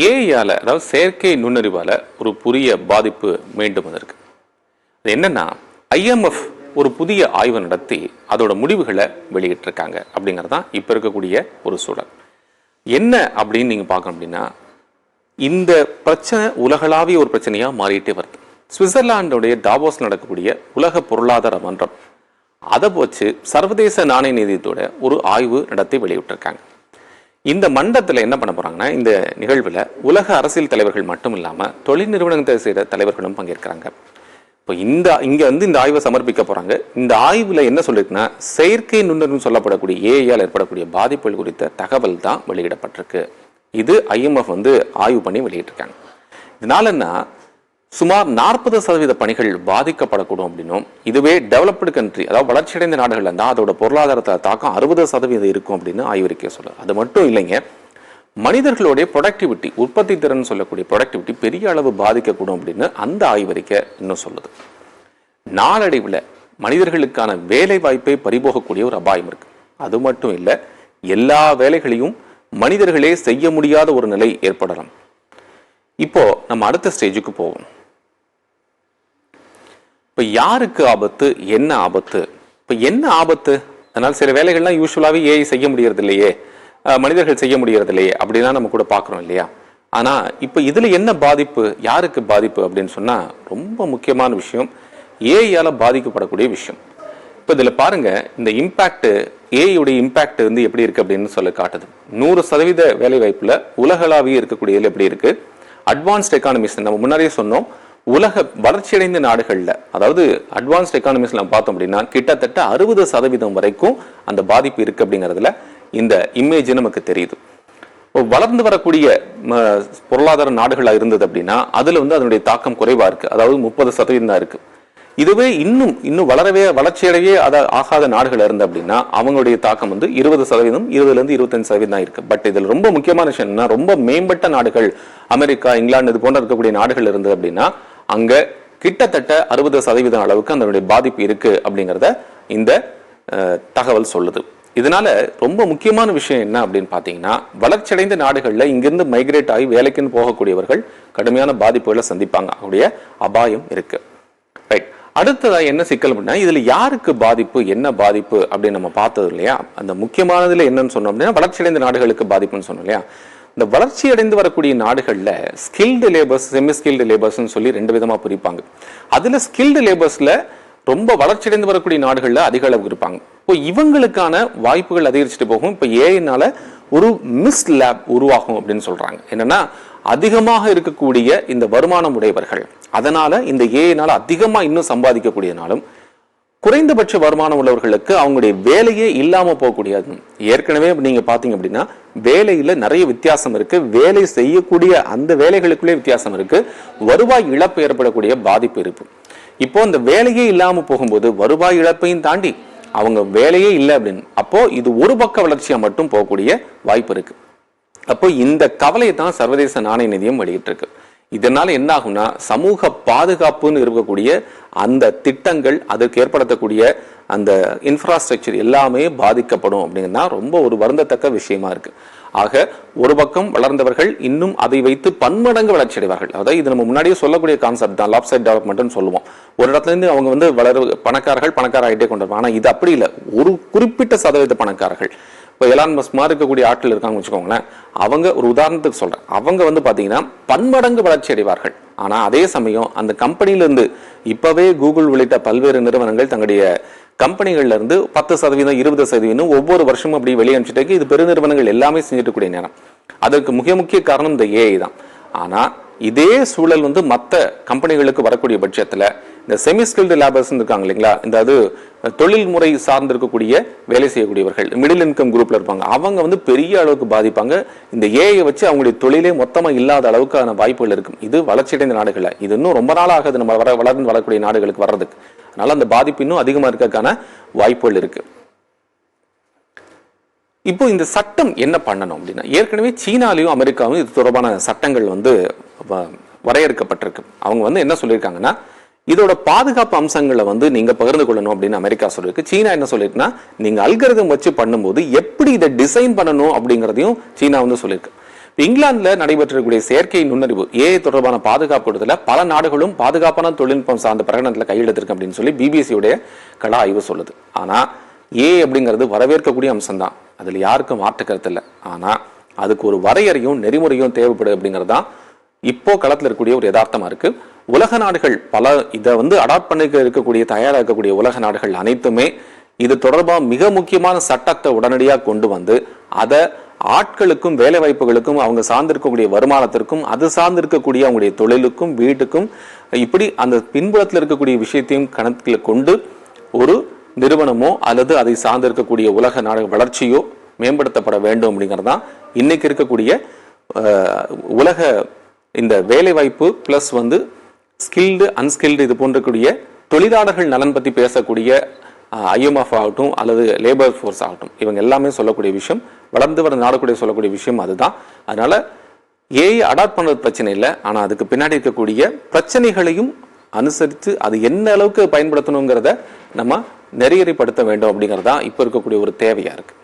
ஏஐயால அதாவது செயற்கை நுண்ணறிவால ஒரு புதிய பாதிப்பு மீண்டும் வந்திருக்கு. அது என்னன்னா, ஐஎம்எஃப் ஒரு புதிய ஆய்வு நடத்தி அதோட முடிவுகளை வெளியிட்டிருக்காங்க அப்படிங்கிறது தான் இப்போ இருக்கக்கூடிய ஒரு சூழல். என்ன அப்படின்னு நீங்க பார்க்கணும் அப்படின்னா, இந்த பிரச்சனை உலகளாவிய ஒரு பிரச்சனையா மாறிட்டே வருது. சுவிட்சர்லாந்துடைய டாவோஸ் நடக்கக்கூடிய உலக பொருளாதார மன்றம் அதை வச்சு சர்வதேச நாணய நிதியத்தோட ஒரு ஆய்வு நடத்தி வெளியிட்டிருக்காங்க. இந்த மண்டலத்தில் என்ன பண்ண போறாங்கன்னா, இந்த நிகழ்வில் உலக அரசியல் தலைவர்கள் மட்டும் இல்லாமல் தொழில் நிறுவனத்தை செய்கிற தலைவர்களும் பங்கேற்கிறாங்க. இப்போ இங்க இந்த ஆய்வை சமர்ப்பிக்க போறாங்க. இந்த ஆய்வுல என்ன சொல்லிருக்குன்னா, செயற்கை நுண்ணறிவு சொல்லப்படக்கூடிய ஏஐயால் ஏற்படக்கூடிய பாதிப்புகள் குறித்த தகவல் தான் வெளியிடப்பட்டிருக்கு. இது ஐஎம்எஃப் ஆய்வு பண்ணி வெளியிட்டிருக்காங்க. இதனாலன்னா சுமார் 40% பணிகள் பாதிக்கப்படக்கூடும் அப்படின்னும், இதுவே டெவலப்டு கண்ட்ரி அதாவது வளர்ச்சியடைந்த நாடுகள் இருந்தால் அதோட பொருளாதாரத்தை தாக்கம் 60% இருக்கும் அப்படின்னு ஆய்வறிக்கை சொல்லுது. அது மட்டும் இல்லைங்க, மனிதர்களுடைய ப்ரொடக்டிவிட்டி, உற்பத்தி திறன் சொல்லக்கூடிய ப்ரொடக்டிவிட்டி பெரிய அளவு பாதிக்கக்கூடும் அப்படின்னு அந்த ஆய்வறிக்கை இன்னும் சொல்லுது. நாளடைவில் மனிதர்களுக்கான வேலை வாய்ப்பை பறிபோகக்கூடிய ஒரு அபாயம் இருக்கு. அது மட்டும் இல்லை, எல்லா வேலைகளையும் மனிதர்களே செய்ய முடியாத ஒரு நிலை ஏற்படலாம். இப்போ நம்ம அடுத்த ஸ்டேஜுக்கு போவோம். இப்போ யாருக்கு ஆபத்து, என்ன ஆபத்து? இப்போ என்ன ஆபத்து? அதனால சில வேலைகள்லாம் யூஸ்வலாகவே ஏஐ செய்ய முடியறது இல்லையே, மனிதர்கள் செய்ய முடியறது இல்லையே அப்படின்னா நம்ம கூட பார்க்குறோம் இல்லையா? ஆனால் இப்போ இதில் என்ன பாதிப்பு, யாருக்கு பாதிப்பு அப்படின்னு சொன்னால் ரொம்ப முக்கியமான விஷயம் ஏஐயால் பாதிக்கப்படக்கூடிய விஷயம். இப்போ இதில் பாருங்க, இந்த இம்பேக்ட், ஏஐயுடைய இம்பேக்ட் எப்படி இருக்கு அப்படின்னு சொல்லி காட்டுது. 100% வேலை வாய்ப்புல உலகளாவிய இருக்கக்கூடியதில் எப்படி இருக்கு? அட்வான்ஸ்ட் எக்கானமிஸ் நம்ம முன்னாடியே சொன்னோம், உலக வளர்ச்சியடைந்த நாடுகள்ல, அதாவது அட்வான்ஸ்ட் எக்கானமிஸ் நம்ம பார்த்தோம் அப்படின்னா கிட்டத்தட்ட 60% வரைக்கும் அந்த பாதிப்பு இருக்கு அப்படிங்கிறதுல இந்த இமேஜ் நமக்கு தெரியுது. வளர்ந்து வரக்கூடிய பொருளாதார நாடுகளா இருந்தது அப்படின்னா அதுல அதனுடைய தாக்கம் குறைவா இருக்கு, அதாவது 30% தான் இருக்கு. இதுவே இன்னும் வளர்ச்சியடையே ஆகாத நாடுகள் இருந்து அப்படின்னா அவங்களுடைய தாக்கம் 20%, 20% 25% தான் இருக்கு. பட் இதுல ரொம்ப முக்கியமான விஷயம் என்னன்னா, ரொம்ப மேம்பட்ட நாடுகள், அமெரிக்கா, இங்கிலாந்து இது போன்ற இருக்கக்கூடிய நாடுகள் இருந்தது அப்படின்னா அங்க கிட்டத்தட்ட 60% அளவுக்கு அதனுடைய பாதிப்பு இருக்கு அப்படிங்கிறத இந்த தகவல் சொல்லுது. இதனால ரொம்ப முக்கியமான விஷயம் என்ன அப்படின்னு பாத்தீங்கன்னா, வளர்ச்சியடைந்த நாடுகள்ல இங்கிருந்து மைக்ரேட் ஆகி வேலைக்குன்னு போகக்கூடியவர்கள் கடுமையான பாதிப்புகளை சந்திப்பாங்க, அவருடைய அபாயம் இருக்கு. ரைட், அடுத்ததா என்ன சிக்கல் அப்படின்னா, இதுல யாருக்கு பாதிப்பு, என்ன பாதிப்பு அப்படின்னு நம்ம பார்த்தது இல்லையா? அந்த முக்கியமானதுல என்னன்னு சொன்னோம் அப்படின்னா, வளர்ச்சியடைந்த நாடுகளுக்கு பாதிப்புன்னு சொன்னோம் இல்லையா? இந்த வளர்ச்சி அடைந்து வரக்கூடிய நாடுகள்ல ஸ்கில்டு லேபர்ஸ், செமி ஸ்கில்டு லேபர்ஸ்ன்னு சொல்லி 2 விதமா பிரிப்பாங்க. அதுல ஸ்கில்டு லேபர்ஸ்ல ரொம்ப வளர்ச்சியடைந்து வரக்கூடிய நாடுகள்ல அதிக அளவு இருப்பாங்க. இப்போ இவங்களுக்கான வாய்ப்புகள் அதிகரிச்சுட்டு போகும். இப்போ ஏஐனால ஒரு மிஸ் லேப் உருவாகும் அப்படின்னு சொல்றாங்க. என்னன்னா, அதிகமாக இருக்கக்கூடிய இந்த வருமானம் உடையவர்கள், அதனால இந்த ஏஐனால அதிகமா இன்னும் சம்பாதிக்கக்கூடியனாலும் குறைந்தபட்ச வருமானம் உள்ளவர்களுக்கு அவங்களுடைய வேலையே இல்லாம போகக்கூடியது. ஏற்கனவே நீங்க பாத்தீங்க அப்படின்னா வேலையில நிறைய வித்தியாசம் இருக்கு, வேலை செய்யக்கூடிய அந்த வேலைகளுக்குள்ளே வித்தியாசம் இருக்கு, வருவாய் இழப்பு ஏற்படக்கூடிய பாதிப்பு இருக்கு. இப்போ இந்த வேலையே இல்லாம போகும்போது வருவாய் இழப்பையும் தாண்டி அவங்க வேலையே இல்லை அப்படின்னு, அப்போ இது ஒரு பக்க வளர்ச்சியா மட்டும் போகக்கூடிய வாய்ப்பு இருக்கு. அப்போ இந்த கவலையை தான் சர்வதேச நாணய நிதியம் வெளியிட்டிருக்கு. இதனால என்ன ஆகும்னா, சமூக பாதுகாப்புன்னு இருக்கக்கூடிய அந்த திட்டங்கள், அதற்கு ஏற்படுத்தக்கூடிய அந்த இன்ஃப்ராஸ்ட்ரக்சர் எல்லாமே பாதிக்கப்படும் அப்படின்னா ரொம்ப ஒரு வருந்தத்தக்க விஷயமா இருக்கு. ஆக ஒரு பக்கம் வளர்ந்தவர்கள் இன்னும் அதை வைத்து பன்மடங்கு வளர்ச்சி அடைவார்கள். அதாவது இது நம்ம முன்னாடியே சொல்லக்கூடிய கான்செப்ட் தான், லாப் சைட் டெவலப்மெண்ட்னு சொல்லுவோம். ஒரு இடத்துல இருந்து அவங்க பணக்கார ஆகிட்டே கொண்டு வருவாங்க. ஆனா இது அப்படி இல்லை, ஒரு குறிப்பிட்ட சதவீத பணக்காரர்கள். இப்போ எலான் மஸ்க் மாதிரி இருக்கக்கூடிய ஆட்கள் இருக்காங்க வச்சுக்கோங்களேன், அவங்க ஒரு உதாரணத்துக்கு சொல்றேன், அவங்க பாத்தீங்கன்னா பன்மடங்கு வளர்ச்சி அடைவார்கள். ஆனா அதே சமயம் அந்த கம்பெனில இருந்து இப்பவே கூகுள் உள்ளிட்ட பல்வேறு நிறுவனங்கள் தங்களுடைய கம்பெனிகள்ல இருந்து 10%, 20% ஒவ்வொரு வருஷமும் அப்படி வெளியே அனுப்பிச்சிட்டு இது பெருநிறுவனங்கள் எல்லாமே செஞ்சுட்டு கூடிய நேரம். அதற்கு முக்கிய காரணம் இந்த ஏஐ தான். ஆனா இதே சூழல் மற்ற கம்பெனிகளுக்கு வரக்கூடிய பட்சத்துல இந்த செமி ஸ்கில்டு லேபர்ஸ் இருக்காங்க இல்லைங்களா, இந்த தொழில் முறை சார்ந்து இருக்கக்கூடிய வேலை செய்யக்கூடியவர்கள், மிடில் இன்கம் குரூப்ல இருப்பாங்க, அவங்க பெரிய அளவுக்கு பாதிப்பாங்க. இந்த ஏஐ வச்சு அவங்களுடைய தொழிலே மொத்தமா இல்லாத அளவுக்கான வாய்ப்புகள் இருக்கும். இது வளர்ச்சியடைந்த நாடுகள்ல, இது இன்னும் ரொம்ப நாள் ஆகுது நம்ம வளர்ந்து வரக்கூடிய நாடுகளுக்கு வர்றதுக்கு. அதனால அந்த பாதிப்பு இன்னும் அதிகமா இருக்கிறதுக்கான வாய்ப்புகள் இருக்கு. இப்போ இந்த சட்டம் என்ன பண்ணணும் அப்படின்னா, ஏற்கனவே சீனாலையும் அமெரிக்காவும் இது தொடர்பான சட்டங்கள் வரையறுக்கப்பட்டிருக்கு. அவங்க என்ன சொல்லியிருக்காங்கன்னா, இதோட பாதுகாப்பு அம்சங்களை நீங்க பகிர்ந்து கொள்ளணும் அப்படின்னு அமெரிக்கா சொல்லிருக்கு. சீனா என்ன சொல்லிருக்குன்னா, நீங்க அல்கரிதம் வச்சு பண்ணும்போது எப்படி இதை டிசைன் பண்ணணும் அப்படிங்கறதையும் சீனா சொல்லியிருக்கு. இங்கிலாந்துல நடைபெற்றக்கூடிய செயற்கை நுண்ணறிவு ஏஐ தொடர்பான பாதுகாப்பு கூட்டத்துல பல நாடுகளும் பாதுகாப்பான தொழில்நுட்பம் சார்ந்த பிரகடனத்துல கையெழுத்திருக்கு அப்படின்னு சொல்லி பிபிசியுடைய கள ஆய்வு சொல்லுது. ஆனா ஏஐ அப்படிங்கிறது வரவேற்கக்கூடிய அம்சம் தான், அதுல யாருக்கும் மாற்று கருத்து இல்லை. ஆனா அதுக்கு ஒரு வரையறையும் நெறிமுறையும் தேவைப்படுது அப்படிங்கிறது தான் இப்போ களத்தில் இருக்கக்கூடிய ஒரு யதார்த்தமா இருக்கு. உலக நாடுகள் பல இதை அடாப்ட் பண்ணிக்க இருக்கக்கூடிய தயாரா இருக்கக்கூடிய உலக நாடுகள் அனைத்துமே இது தொடர்பாக மிக முக்கியமான சட்டத்தை உடனடியாக கொண்டு வந்து அதை ஆட்களுக்கும் வேலை வாய்ப்புகளுக்கும் அவங்க சார்ந்திருக்கக்கூடிய வருமானத்திற்கும் அது சார்ந்திருக்கக்கூடிய அவங்களுடைய தொழிலுக்கும் வீட்டுக்கும் இப்படி அந்த பின்புலத்தில் இருக்கக்கூடிய விஷயத்தையும் கணக்கில் கொண்டு ஒரு நிறுவனமோ அல்லது அதை சார்ந்திருக்கக்கூடிய உலக நாடு வளர்ச்சியோ மேம்படுத்தப்பட வேண்டும் அப்படிங்கிறதான் இன்னைக்கு இருக்கக்கூடிய உலக இந்த வேலை வாய்ப்பு பிளஸ் ஸ்கில்டு அன்ஸ்கில்டு இது போன்றக்கூடிய தொழிலாளர்கள் நலன் பற்றி பேசக்கூடிய IMF ஆகட்டும் அல்லது லேபர் ஃபோர்ஸ் ஆகட்டும் இவங்க எல்லாமே சொல்லக்கூடிய விஷயம், வளர்ந்து வர நாடுகளுடைய சொல்லக்கூடிய விஷயம் அதுதான். அதனால ஏஐ அடாப்ட் பண்ணுறது பிரச்சனை இல்லை, ஆனால் அதுக்கு பின்னாடி இருக்கக்கூடிய பிரச்சனைகளையும் அனுசரித்து அது என்ன அளவுக்கு பயன்படுத்தணுங்கிறத நம்ம நெறியறிப்படுத்த வேண்டும் அப்படிங்கிறதா இப்போ இருக்கக்கூடிய ஒரு தேவையா இருக்கு.